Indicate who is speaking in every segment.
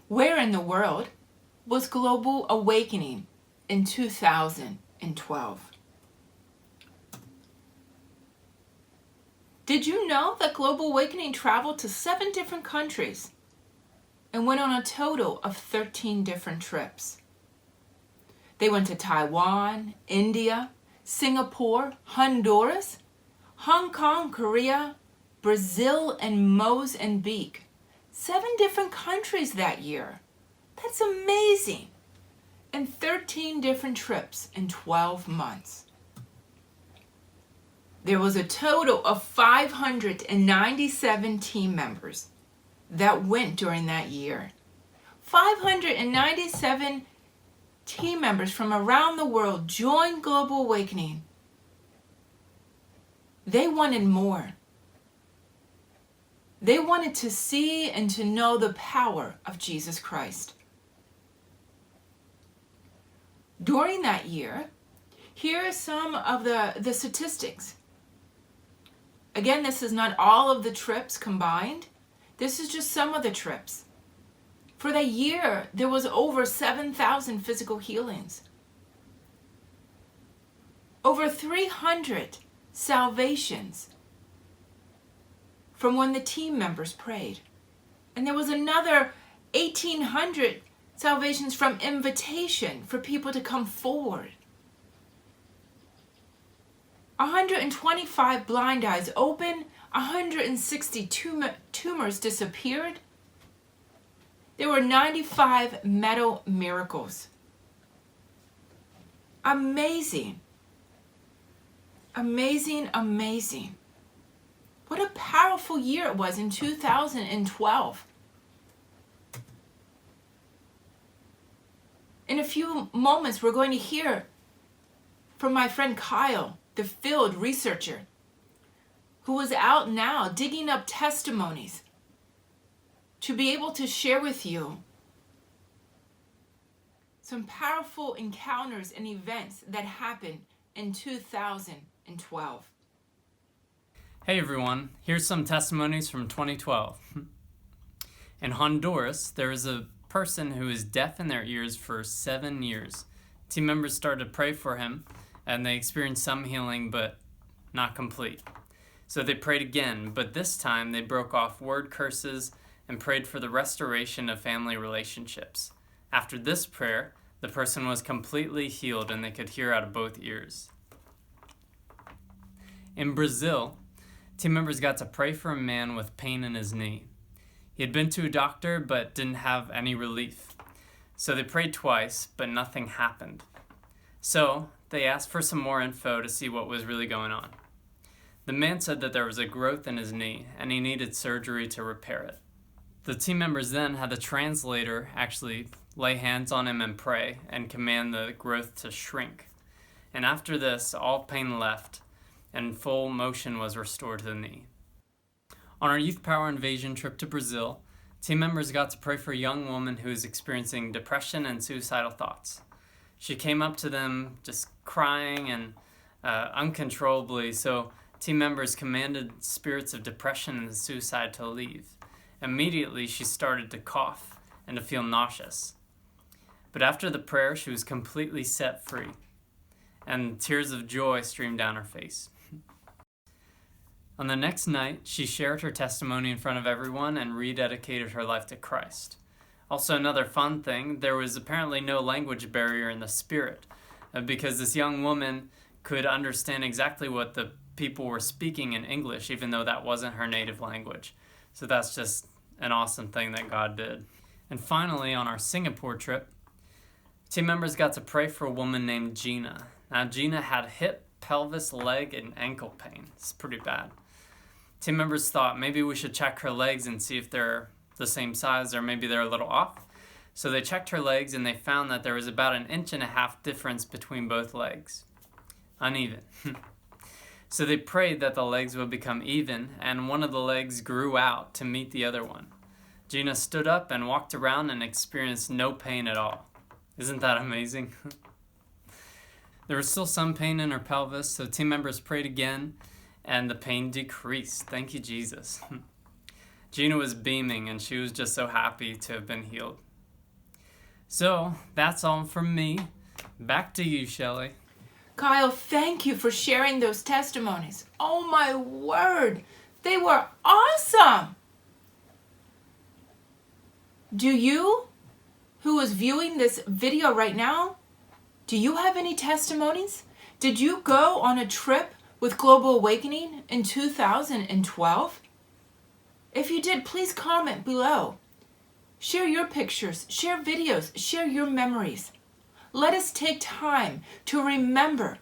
Speaker 1: Where in the world was Global Awakening in 2012? Did you know that Global Awakening traveled to 7 different countries and went on a total of 13 different trips? They went to Taiwan, India, Singapore, Honduras, Hong Kong, Korea, Brazil, and Mozambique. 7 different countries that year. That's amazing. And 13 different trips in 12 months. There was a total of 597 team members that went during that year. 597 team members from around the world joined Global Awakening. They wanted more. They wanted to see and to know the power of Jesus Christ. During that year, here are some of the statistics. Again, this is not all of the trips combined. This is just some of the trips. For the year, there was over 7,000 physical healings. Over 300 salvations from when the team members prayed. And there was another 1,800 salvations from invitation for people to come forward. 125 blind eyes open, 160 tumors disappeared. There were 95 metal miracles. Amazing. Amazing, amazing. What a powerful year it was in 2012. In a few moments, we're going to hear from my friend Kyle, the field researcher, who is out now digging up testimonies to be able to share with you some powerful encounters and events that happened in 2012.
Speaker 2: Hey everyone, here's some testimonies from 2012. In Honduras, there was a person who was deaf in their ears for 7 years. Team members started to pray for him, and they experienced some healing, but not complete. So they prayed again, but this time they broke off word curses and prayed for the restoration of family relationships. After this prayer, the person was completely healed and they could hear out of both ears. In Brazil, team members got to pray for a man with pain in his knee. He had been to a doctor but didn't have any relief. So they prayed twice, but nothing happened. So they asked for some more info to see what was really going on. The man said that there was a growth in his knee and he needed surgery to repair it. The team members then had the translator actually lay hands on him and pray and command the growth to shrink. And after this, all pain left and full motion was restored to the knee. On our Youth Power Invasion trip to Brazil, team members got to pray for a young woman who was experiencing depression and suicidal thoughts. She came up to them just crying and uncontrollably, so team members commanded spirits of depression and suicide to leave. Immediately, she started to cough and to feel nauseous. But after the prayer, she was completely set free, and tears of joy streamed down her face. On the next night, she shared her testimony in front of everyone and rededicated her life to Christ. Also, another fun thing, there was apparently no language barrier in the spirit, because this young woman could understand exactly what the people were speaking in English, even though that wasn't her native language. So that's just an awesome thing that God did. And finally, on our Singapore trip, team members got to pray for a woman named Gina. Now, Gina had hip, pelvis, leg, and ankle pain. It's pretty bad. Team members thought maybe we should check her legs and see if they're the same size or maybe they're a little off. So they checked her legs and they found that there was about 1.5 inches difference between both legs. Uneven. So they prayed that the legs would become even, and one of the legs grew out to meet the other one. Gina stood up and walked around and experienced no pain at all. Isn't that amazing? There was still some pain in her pelvis, so team members prayed again, and the pain decreased. Thank you, Jesus. Gina was beaming, and she was just so happy to have been healed. So that's all from me. Back to you, Shelley.
Speaker 1: Kyle, thank you for sharing those testimonies. Oh my word, they were awesome. Do you, who is viewing this video right now, do you have any testimonies? Did you go on a trip with Global Awakening in 2012? If you did, please comment below. Share your pictures, share videos, share your memories. Let us take time to remember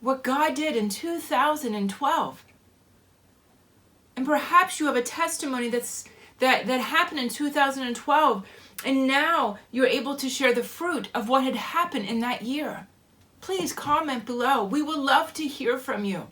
Speaker 1: what God did in 2012. And perhaps you have a testimony that happened in 2012, and now you're able to share the fruit of what had happened in that year. Please comment below. We would love to hear from you.